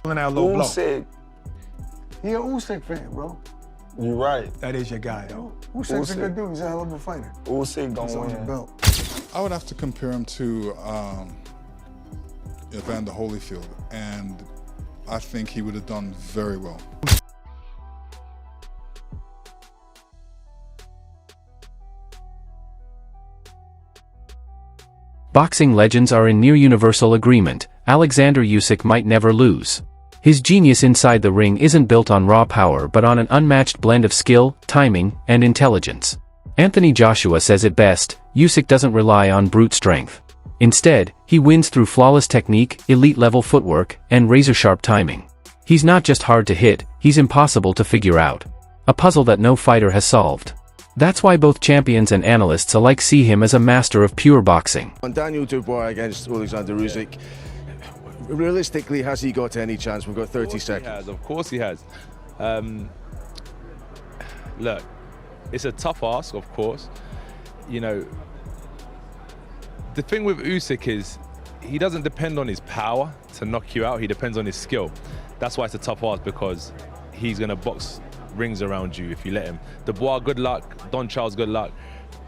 Usyk. He an Usyk fan, bro. You right. That is your guy, though. Usyk's a good dude. He's a hell of a fighter. Usyk gonna On the win. belt. I would have to compare him to Evander Holyfield, and I think he would have done very well. Boxing legends are in near-universal agreement: Oleksandr Usyk might never lose. His genius inside the ring isn't built on raw power but on an unmatched blend of skill, timing, and intelligence. Anthony Joshua says it best: Usyk doesn't rely on brute strength. Instead, he wins through flawless technique, elite-level footwork, and razor-sharp timing. He's not just hard to hit, he's impossible to figure out. A puzzle that no fighter has solved. That's why both champions and analysts alike see him as a master of pure boxing. On Daniel Dubois against Oleksandr Usyk, realistically, has he got any chance? We've got 30 seconds. Of course he has. Look, it's a tough ask, of course. You know, the thing with Usyk is he doesn't depend on his power to knock you out. He depends on his skill. That's why it's a tough ask, because he's going to box rings around you if you let him. Dubois, good luck. Don Charles, good luck.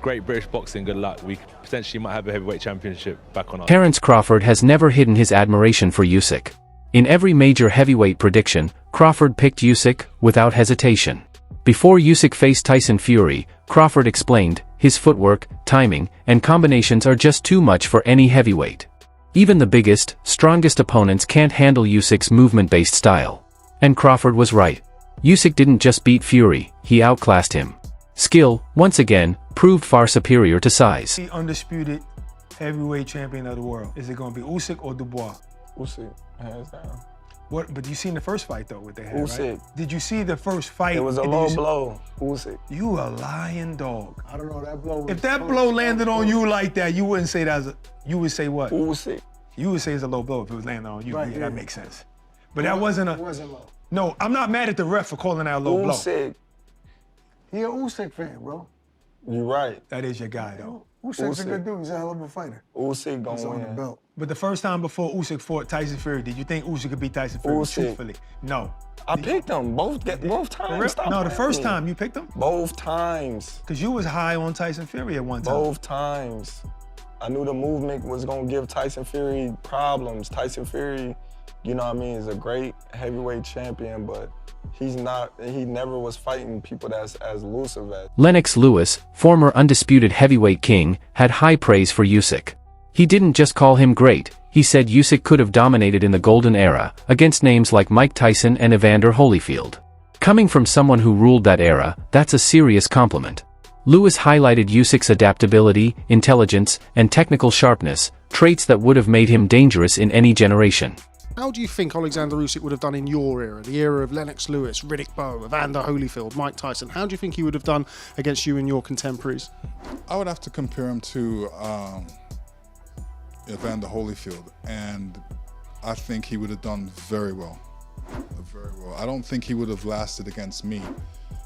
Great British boxing, good luck. We potentially might have a heavyweight championship back on our... Terence Crawford has never hidden his admiration for Usyk. In every major heavyweight prediction, Crawford picked Usyk without hesitation. Before Usyk faced Tyson Fury, Crawford explained, his footwork, timing, and combinations are just too much for any heavyweight. Even the biggest, strongest opponents can't handle Usyk's movement-based style. And Crawford was right. Usyk didn't just beat Fury, he outclassed him. Skill, once again, proved far superior to size. The undisputed heavyweight champion of the world. Is it going to be Usyk or Dubois? Usyk, hands down. What? But you seen the first fight though, what they had, Usyk. right? Did you see the first fight? It was a low blow. Usyk. You a lying dog. I don't know, that blow was If that close. blow landed on you like that, you wouldn't say that as a, you would say what? Usyk. You would say it's a low blow if it was landing on you. Right, yeah, yeah. that makes sense. But that wasn't a... It wasn't low. No, I'm not mad at the ref for calling that a low blow. Usyk. He an Usyk fan, bro. You right. That is your guy, though. Usyk's a Usyk. good dude. He's a hell of a fighter. Usyk He's gonna on the win. belt. But the first time before Usyk fought Tyson Fury, did you think Usyk could beat Tyson Fury? Usyk. Truthfully, no. I picked him both times. Stop No, the playing first me. time you picked him? Both times. Because you was high on Tyson Fury at one time. Both times. I knew the movement was gonna give Tyson Fury problems. Tyson Fury, you know what I mean, is a great heavyweight champion, but he never was fighting people that's as elusive as. Lennox Lewis, former undisputed heavyweight king, had high praise for Usyk. He didn't just call him great, he said Usyk could have dominated in the golden era, against names like Mike Tyson and Evander Holyfield. Coming from someone who ruled that era, that's a serious compliment. Lewis highlighted Usyk's adaptability, intelligence, and technical sharpness, traits that would have made him dangerous in any generation. How do you think Oleksandr Usyk would have done in your era, the era of Lennox Lewis, Riddick Bowe, Evander Holyfield, Mike Tyson? How do you think he would have done against you and your contemporaries? I would have to compare him to Evander Holyfield, and I think he would have done very well. Very well. I don't think he would have lasted against me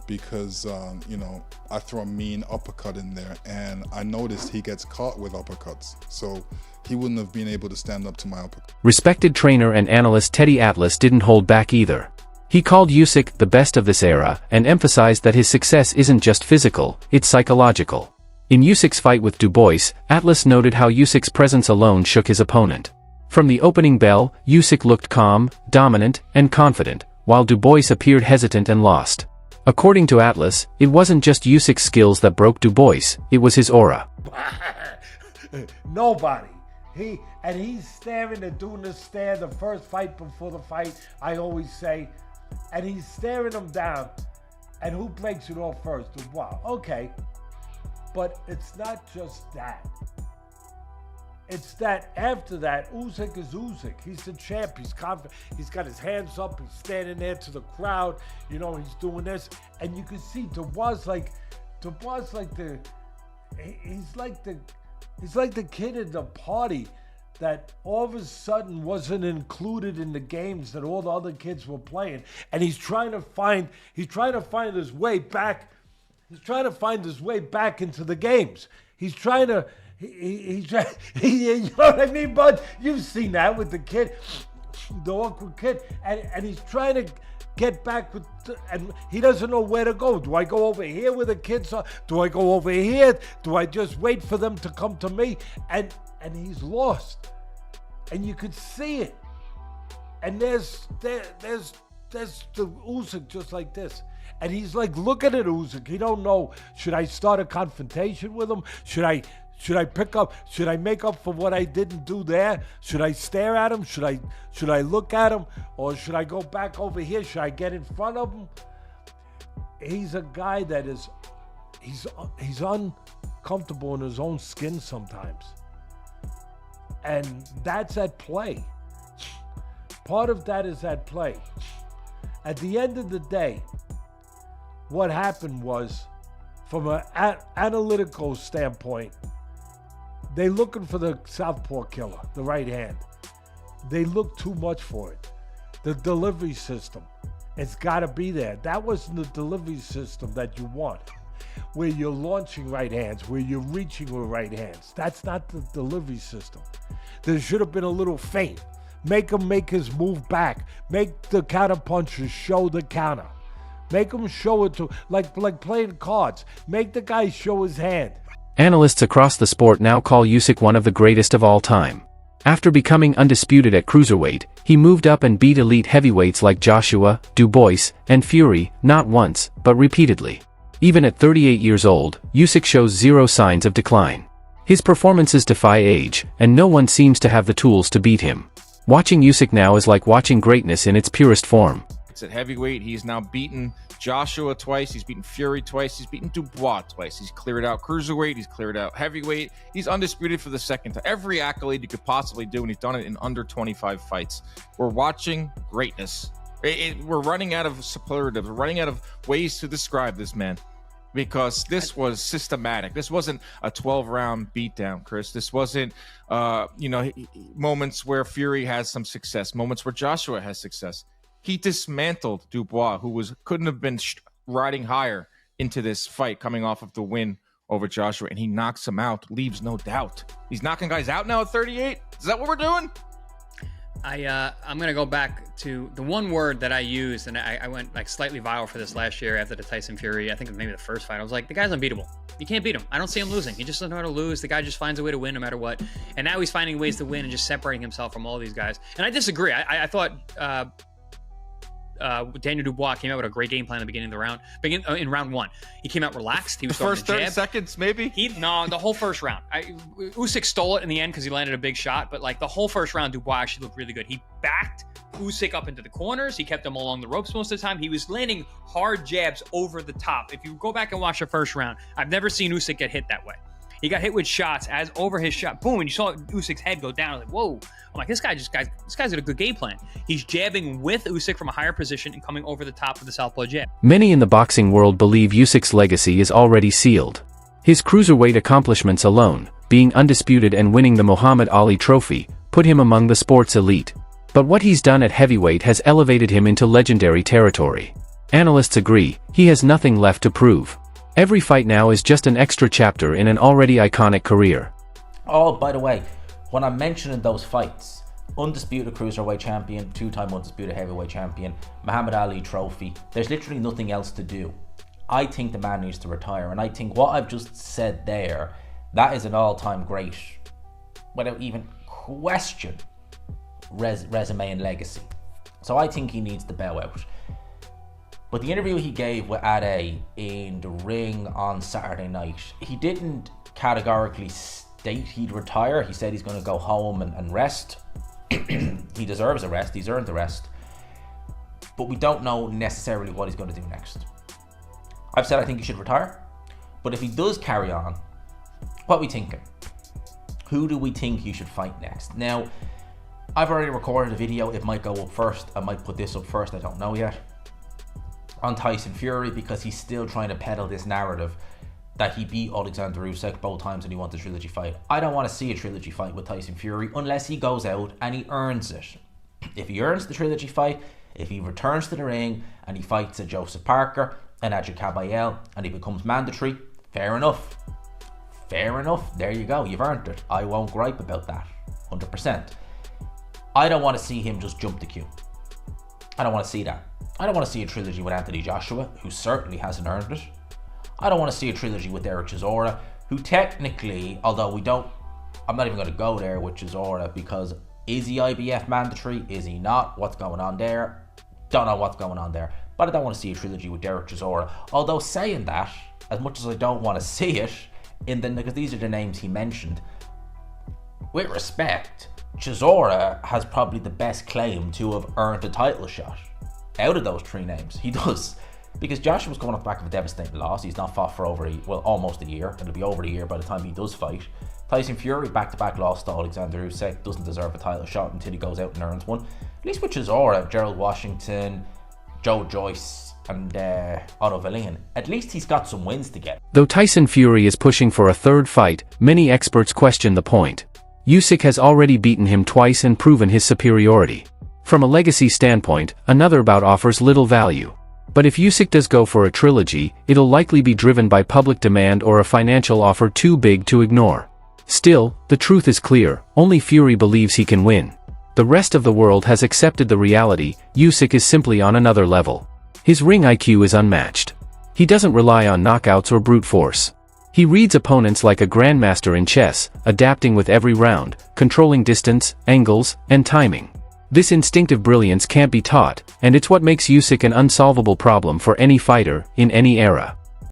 because, you know, I throw a mean uppercut in there, and I noticed he gets caught with uppercuts, so he wouldn't have been able to stand up to my uppercut. Respected trainer and analyst Teddy Atlas didn't hold back either. He called Usyk the best of this era and emphasized that his success isn't just physical, it's psychological. In Usyk's fight with Dubois, Atlas noted how Usyk's presence alone shook his opponent. From the opening bell, Usyk looked calm, dominant, and confident, while Dubois appeared hesitant and lost. According to Atlas, it wasn't just Usyk's skills that broke Dubois, it was his aura. Nobody. He's staring and doing the stare the first fight before the fight, I always say, and he's staring him down. And who breaks it off first? Wow, okay. But it's not just that. It's that after that, Usyk is Usyk. He's the champ. He's confident. He's got his hands up. He's standing there to the crowd. You know, he's doing this, and you can see Dubois like the kid at the party that all of a sudden wasn't included in the games that all the other kids were playing, and he's trying to find his way back. He's trying to find his way back into the games. He's trying to. You know what I mean, bud? You've seen that with the kid. the awkward kid, and he's trying to get back with, and he doesn't know where to go. Do I go over here where the kids are? Do I go over here? Do I just wait for them to come to me? And he's lost, and you could see it. And there's the Usyk just like this. And he's like looking at Usyk. He don't know, should I start a confrontation with him? Should I make up for what I didn't do there? Should I stare at him? Should I look at him? Or should I go back over here? Should I get in front of him? He's a guy that he's uncomfortable in his own skin sometimes. And that's at play. Part of that is at play. At the end of the day, what happened was, from an analytical standpoint, they looking for the southpaw killer, the right hand. They look too much for it. The delivery system, it's got to be there. That wasn't the delivery system that you want, where you're launching right hands, where you're reaching with right hands. That's not the delivery system. There should have been a little feint. Make him make his move back. Make the counter punchers show the counter. Make him show it to, like playing cards. Make the guy show his hand. Analysts across the sport now call Usyk one of the greatest of all time. After becoming undisputed at cruiserweight, he moved up and beat elite heavyweights like Joshua, Dubois, and Fury, not once, but repeatedly. Even at 38 years old, Usyk shows zero signs of decline. His performances defy age, and no one seems to have the tools to beat him. Watching Usyk now is like watching greatness in its purest form. At heavyweight, he's now beaten Joshua twice, he's beaten Fury twice, he's beaten Dubois twice, he's cleared out cruiserweight, he's cleared out heavyweight, he's undisputed for the second time. Every accolade you could possibly do, and he's done it in under 25 fights. We're watching greatness. We're running out of superlatives, we're running out of ways to describe this man, because this was systematic. This wasn't a 12-round beatdown, Chris. This wasn't, moments where Fury has some success, moments where Joshua has success. He dismantled Dubois, who couldn't have been riding higher into this fight coming off of the win over Joshua, and he knocks him out, leaves no doubt. He's knocking guys out now at 38? Is that what we're doing? I'm going to go back to the one word that I used, and I went like slightly viral for this last year after the Tyson Fury, I think maybe the first fight. I was like, the guy's unbeatable. You can't beat him. I don't see him losing. He just doesn't know how to lose. The guy just finds a way to win no matter what. And now he's finding ways to win and just separating himself from all these guys. And I disagree. I thought Daniel Dubois came out with a great game plan at the beginning of the round. In round one, he came out relaxed. He was the first 30 jab. seconds, maybe. No, the whole first round. Usyk stole it in the end because he landed a big shot. But like the whole first round, Dubois actually looked really good. He backed Usyk up into the corners. He kept him along the ropes most of the time. He was landing hard jabs over the top. If you go back and watch the first round, I've never seen Usyk get hit that way. He got hit with shots as over his shot. Boom, and you saw Usyk's head go down. I was like, whoa. I'm like, this guy's got a good game plan. He's jabbing with Usyk from a higher position and coming over the top of the southpaw jab. Many in the boxing world believe Usyk's legacy is already sealed. His cruiserweight accomplishments alone, being undisputed and winning the Muhammad Ali Trophy, put him among the sport's elite. But what he's done at heavyweight has elevated him into legendary territory. Analysts agree, he has nothing left to prove. Every fight now is just an extra chapter in an already iconic career. Oh, by the way, when I'm mentioning those fights, undisputed cruiserweight champion, two-time undisputed heavyweight champion, Muhammad Ali Trophy, there's literally nothing else to do. I think the man needs to retire, and I think what I've just said there, that is an all-time great, without even question, resume and legacy. So I think he needs to bow out. But the interview he gave with Ade in the ring on Saturday night, he didn't categorically state he'd retire. He said he's going to go home and rest. He deserves a rest. He's earned the rest. But we don't know necessarily what he's going to do next. I've said I think he should retire. But if he does carry on, what are we thinking? Who do we think he should fight next? Now, I've already recorded a video. It might go up first. I might put this up first. I don't know yet. On Tyson Fury, because he's still trying to peddle this narrative that he beat Oleksandr Usyk both times and he wants a trilogy fight. I don't want to see a trilogy fight with Tyson Fury unless he goes out and he earns it. If he earns the trilogy fight, if he returns to the ring and he fights a Joseph Parker and a Kabayel and he becomes mandatory, fair enough. Fair enough. There you go. You've earned it. I won't gripe about that. 100%. I don't want to see him just jump the queue. I don't want to see that. I don't want to see a trilogy with Anthony Joshua, who certainly hasn't earned it. I don't want to see a trilogy with Derek Chisora, who technically, although I'm not even going to go there with Chisora, because is he IBF mandatory? Is he not? What's going on there? Don't know what's going on there. But I don't want to see a trilogy with Derek Chisora. Although saying that, as much as I don't want to see it, because these are the names he mentioned, with respect, Chisora has probably the best claim to have earned a title shot out of those three names. He does. Because Joshua's coming off the back of a devastating loss. He's not fought for almost a year. It'll be over a year by the time he does fight. Tyson Fury, back-to-back loss to Oleksandr Usyk, doesn't deserve a title shot until he goes out and earns one. At least with Chisora, Gerald Washington, Joe Joyce, and Otto Wallin, at least he's got some wins to get. Though Tyson Fury is pushing for a third fight, many experts question the point. Usyk has already beaten him twice and proven his superiority. From a legacy standpoint, another bout offers little value. But if Usyk does go for a trilogy, it'll likely be driven by public demand or a financial offer too big to ignore. Still, the truth is clear, only Fury believes he can win. The rest of the world has accepted the reality, Usyk is simply on another level. His ring IQ is unmatched. He doesn't rely on knockouts or brute force. He reads opponents like a grandmaster in chess, adapting with every round, controlling distance, angles, and timing. This instinctive brilliance can't be taught, and it's what makes Usyk an unsolvable problem for any fighter, in any era.